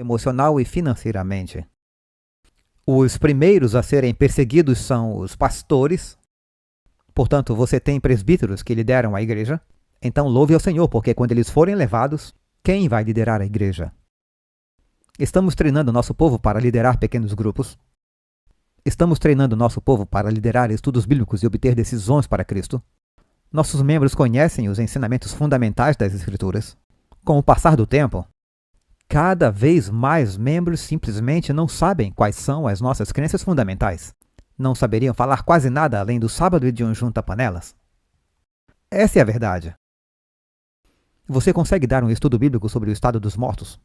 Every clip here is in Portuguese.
emocional e financeiramente. Os primeiros a serem perseguidos são os pastores. Portanto, você tem presbíteros que lideram a igreja. Então louve ao Senhor, porque quando eles forem levados, quem vai liderar a igreja? Estamos treinando nosso povo para liderar pequenos grupos. Estamos treinando nosso povo para liderar estudos bíblicos e obter decisões para Cristo. Nossos membros conhecem os ensinamentos fundamentais das Escrituras. Com o passar do tempo, cada vez mais membros simplesmente não sabem quais são as nossas crenças fundamentais. Não saberiam falar quase nada além do sábado e de um junta-panelas. Essa é a verdade. Você consegue dar um estudo bíblico sobre o estado dos mortos?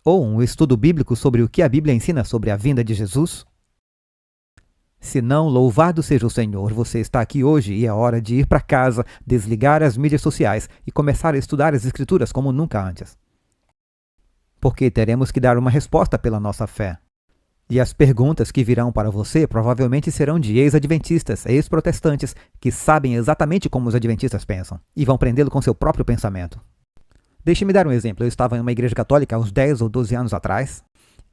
Ou um estudo bíblico sobre o que a Bíblia ensina sobre a vinda de Jesus? Se não, louvado seja o Senhor, você está aqui hoje e é hora de ir para casa, desligar as mídias sociais e começar a estudar as Escrituras como nunca antes. Porque teremos que dar uma resposta pela nossa fé. E as perguntas que virão para você provavelmente serão de ex-adventistas, ex-protestantes, que sabem exatamente como os adventistas pensam, e vão prendê-lo com seu próprio pensamento. Deixe-me dar um exemplo. Eu estava em uma igreja católica há uns 10 ou 12 anos atrás.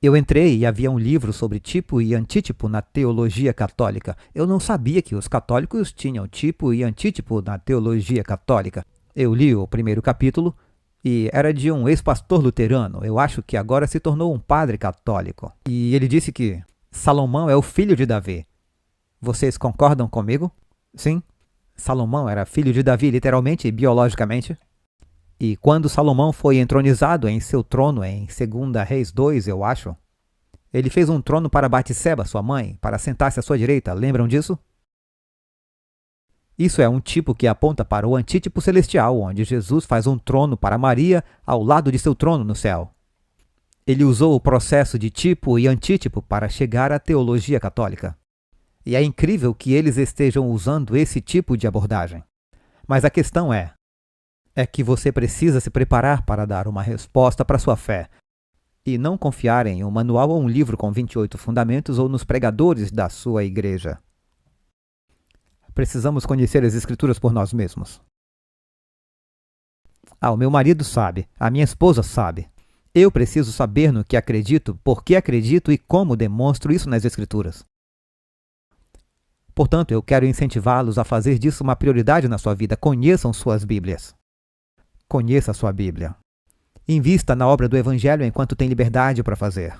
Eu entrei e havia um livro sobre tipo e antítipo na teologia católica. Eu não sabia que os católicos tinham tipo e antítipo na teologia católica. Eu li o primeiro capítulo e era de um ex-pastor luterano. Eu acho que agora se tornou um padre católico. E ele disse que Salomão é o filho de Davi. Vocês concordam comigo? Sim. Salomão era filho de Davi literalmente e biologicamente. E quando Salomão foi entronizado em seu trono em 2 Reis 2, eu acho, ele fez um trono para Batseba, sua mãe, para sentar-se à sua direita. Lembram disso? Isso é um tipo que aponta para o antítipo celestial, onde Jesus faz um trono para Maria ao lado de seu trono no céu. Ele usou o processo de tipo e antítipo para chegar à teologia católica. E é incrível que eles estejam usando esse tipo de abordagem. Mas a questão é que você precisa se preparar para dar uma resposta para sua fé e não confiar em um manual ou um livro com 28 fundamentos ou nos pregadores da sua igreja. Precisamos conhecer as Escrituras por nós mesmos. O meu marido sabe, a minha esposa sabe. Eu preciso saber no que acredito, por que acredito e como demonstro isso nas Escrituras. Portanto, eu quero incentivá-los a fazer disso uma prioridade na sua vida. Conheçam suas Bíblias. Conheça a sua Bíblia. Invista na obra do Evangelho enquanto tem liberdade para fazer.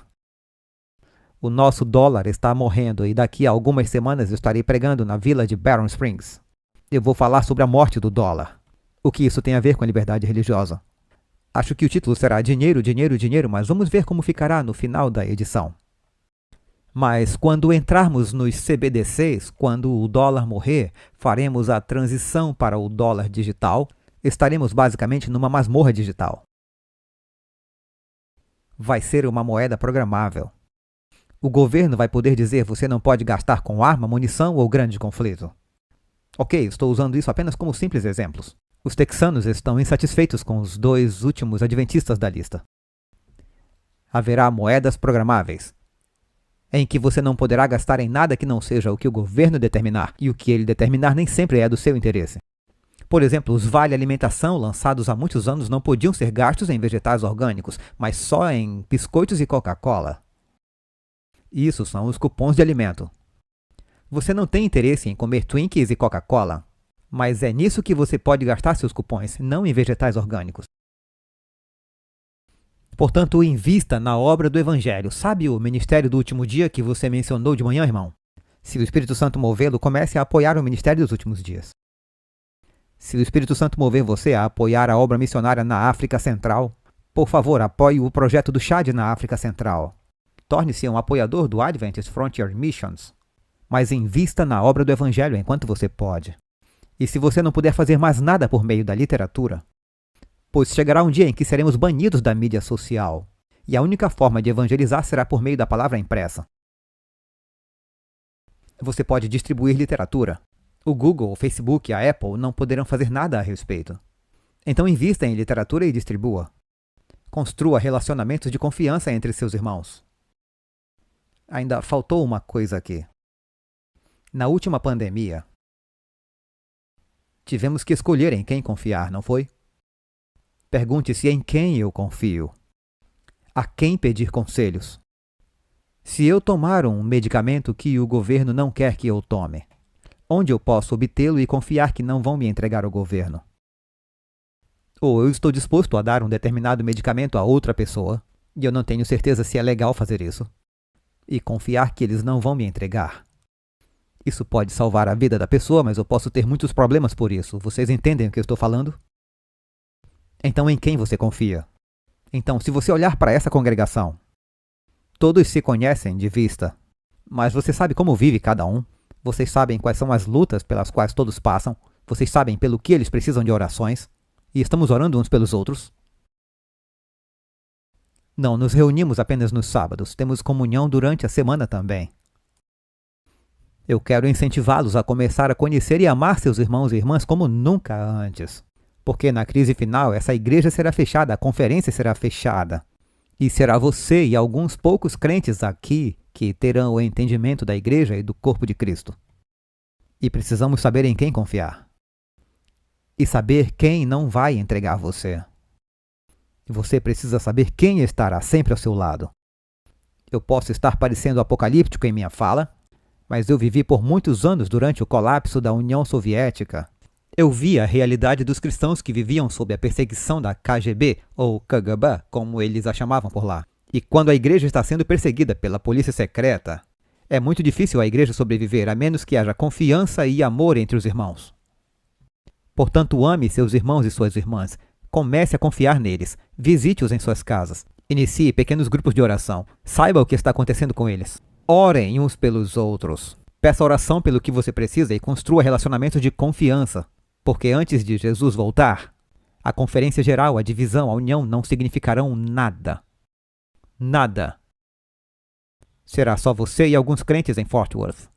O nosso dólar está morrendo e daqui a algumas semanas eu estarei pregando na vila de Barron Springs. Eu vou falar sobre a morte do dólar. O que isso tem a ver com a liberdade religiosa? Acho que o título será Dinheiro, Dinheiro, Dinheiro, mas vamos ver como ficará no final da edição. Mas quando entrarmos nos CBDCs, quando o dólar morrer, faremos a transição para o dólar digital. Estaremos basicamente numa masmorra digital. Vai ser uma moeda programável. O governo vai poder dizer você não pode gastar com arma, munição ou grande conflito. Ok, estou usando isso apenas como simples exemplos. Os texanos estão insatisfeitos com os 2 últimos adventistas da lista. Haverá moedas programáveis, em que você não poderá gastar em nada que não seja o que o governo determinar, e o que ele determinar nem sempre é do seu interesse. Por exemplo, os vale-alimentação lançados há muitos anos não podiam ser gastos em vegetais orgânicos, mas só em biscoitos e Coca-Cola. Isso são os cupons de alimento. Você não tem interesse em comer Twinkies e Coca-Cola, mas é nisso que você pode gastar seus cupons, não em vegetais orgânicos. Portanto, invista na obra do Evangelho. Sabe o ministério do último dia que você mencionou de manhã, irmão? Se o Espírito Santo movê-lo, comece a apoiar o ministério dos últimos dias. Se o Espírito Santo mover você a apoiar a obra missionária na África Central, por favor, apoie o projeto do Chad na África Central. Torne-se um apoiador do Adventist Frontier Missions. Mas invista na obra do Evangelho enquanto você pode. E se você não puder fazer mais nada por meio da literatura, pois chegará um dia em que seremos banidos da mídia social, e a única forma de evangelizar será por meio da palavra impressa. Você pode distribuir literatura. O Google, o Facebook e a Apple não poderão fazer nada a respeito. Então invista em literatura e distribua. Construa relacionamentos de confiança entre seus irmãos. Ainda faltou uma coisa aqui. Na última pandemia, tivemos que escolher em quem confiar, não foi? Pergunte-se em quem eu confio. A quem pedir conselhos? Se eu tomar um medicamento que o governo não quer que eu tome, onde eu posso obtê-lo e confiar que não vão me entregar ao governo? Ou eu estou disposto a dar um determinado medicamento a outra pessoa, e eu não tenho certeza se é legal fazer isso, e confiar que eles não vão me entregar. Isso pode salvar a vida da pessoa, mas eu posso ter muitos problemas por isso. Vocês entendem o que eu estou falando? Então, em quem você confia? Então, se você olhar para essa congregação, todos se conhecem de vista, mas você sabe como vive cada um. Vocês sabem quais são as lutas pelas quais todos passam. Vocês sabem pelo que eles precisam de orações. E estamos orando uns pelos outros. Não nos reunimos apenas nos sábados. Temos comunhão durante a semana também. Eu quero incentivá-los a começar a conhecer e amar seus irmãos e irmãs como nunca antes. Porque na crise final, essa igreja será fechada, a conferência será fechada. E será você e alguns poucos crentes aqui que terão o entendimento da igreja e do corpo de Cristo. E precisamos saber em quem confiar. E saber quem não vai entregar você. E você precisa saber quem estará sempre ao seu lado. Eu posso estar parecendo apocalíptico em minha fala, mas eu vivi por muitos anos durante o colapso da União Soviética. Eu vi a realidade dos cristãos que viviam sob a perseguição da KGB, ou KGB, como eles a chamavam por lá. E quando a igreja está sendo perseguida pela polícia secreta, é muito difícil a igreja sobreviver, a menos que haja confiança e amor entre os irmãos. Portanto, ame seus irmãos e suas irmãs. Comece a confiar neles. Visite-os em suas casas. Inicie pequenos grupos de oração. Saiba o que está acontecendo com eles. Orem uns pelos outros. Peça oração pelo que você precisa e construa relacionamentos de confiança. Porque antes de Jesus voltar, a conferência geral, a divisão, a união não significarão nada. Nada. Será só você e alguns crentes em Fort Worth.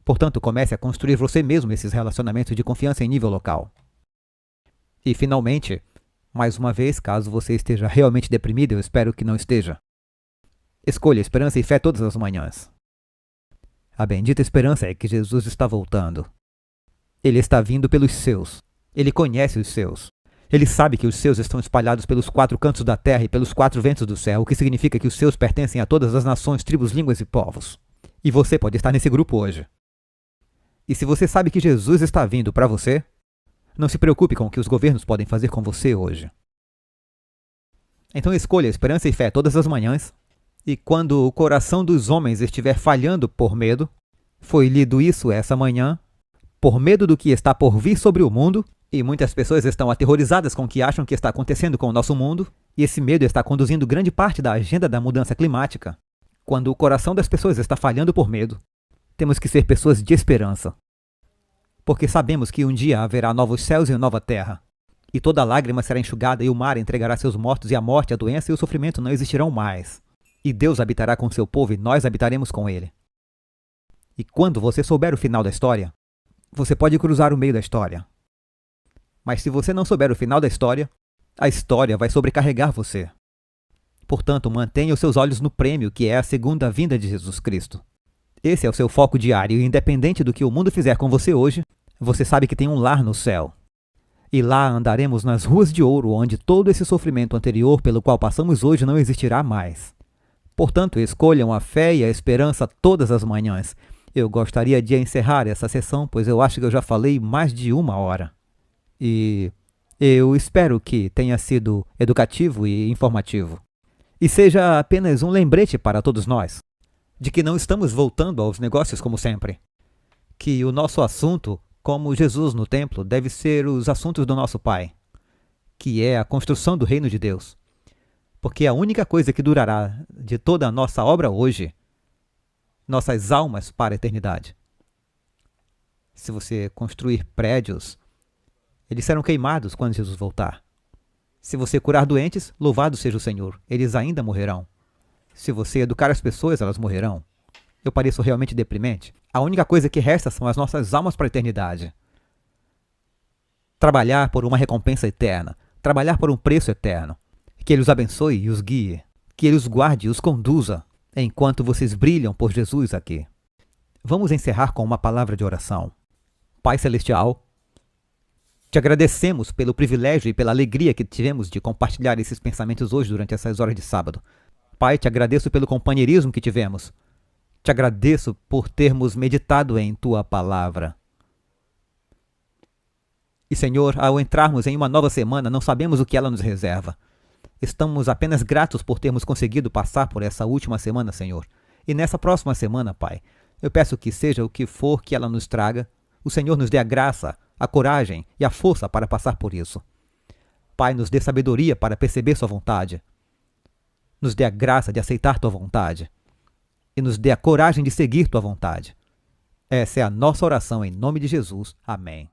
Portanto, comece a construir você mesmo esses relacionamentos de confiança em nível local. E, finalmente, mais uma vez, caso você esteja realmente deprimido, eu espero que não esteja, escolha esperança e fé todas as manhãs. A bendita esperança é que Jesus está voltando. Ele está vindo pelos seus. Ele conhece os seus. Ele sabe que os seus estão espalhados pelos 4 cantos da terra e pelos 4 ventos do céu, o que significa que os seus pertencem a todas as nações, tribos, línguas e povos. E você pode estar nesse grupo hoje. E se você sabe que Jesus está vindo para você, não se preocupe com o que os governos podem fazer com você hoje. Então escolha esperança e fé todas as manhãs, e quando o coração dos homens estiver falhando por medo, foi lido isso essa manhã, por medo do que está por vir sobre o mundo, e muitas pessoas estão aterrorizadas com o que acham que está acontecendo com o nosso mundo, e esse medo está conduzindo grande parte da agenda da mudança climática. Quando o coração das pessoas está falhando por medo, temos que ser pessoas de esperança. Porque sabemos que um dia haverá novos céus e nova terra, e toda lágrima será enxugada e o mar entregará seus mortos, e a morte, a doença e o sofrimento não existirão mais. E Deus habitará com seu povo e nós habitaremos com ele. E quando você souber o final da história, você pode cruzar o meio da história. Mas se você não souber o final da história, a história vai sobrecarregar você. Portanto, mantenha os seus olhos no prêmio, que é a segunda vinda de Jesus Cristo. Esse é o seu foco diário, e independente do que o mundo fizer com você hoje, você sabe que tem um lar no céu. E lá andaremos nas ruas de ouro, onde todo esse sofrimento anterior pelo qual passamos hoje não existirá mais. Portanto, escolham a fé e a esperança todas as manhãs. Eu gostaria de encerrar essa sessão, pois eu acho que eu já falei mais de 1 hora. E eu espero que tenha sido educativo e informativo. E seja apenas um lembrete para todos nós, de que não estamos voltando aos negócios como sempre. Que o nosso assunto, como Jesus no templo, deve ser os assuntos do nosso Pai, que é a construção do reino de Deus. Porque a única coisa que durará de toda a nossa obra hoje, nossas almas para a eternidade. Se você construir prédios, eles serão queimados quando Jesus voltar. Se você curar doentes, louvado seja o Senhor, eles ainda morrerão. Se você educar as pessoas, elas morrerão. Eu pareço realmente deprimente? A única coisa que resta são as nossas almas para a eternidade. Trabalhar por uma recompensa eterna. Trabalhar por um preço eterno. Que Ele os abençoe e os guie. Que Ele os guarde e os conduza, enquanto vocês brilham por Jesus aqui. Vamos encerrar com uma palavra de oração. Pai Celestial, Te agradecemos pelo privilégio e pela alegria que tivemos de compartilhar esses pensamentos hoje durante essas horas de sábado. Pai, te agradeço pelo companheirismo que tivemos. Te agradeço por termos meditado em Tua palavra. E, Senhor, ao entrarmos em uma nova semana, não sabemos o que ela nos reserva. Estamos apenas gratos por termos conseguido passar por essa última semana, Senhor. E nessa próxima semana, Pai, eu peço que seja o que for que ela nos traga, o Senhor nos dê a graça, a coragem e a força para passar por isso. Pai, nos dê sabedoria para perceber Sua vontade. Nos dê a graça de aceitar Tua vontade. E nos dê a coragem de seguir Tua vontade. Essa é a nossa oração em nome de Jesus. Amém.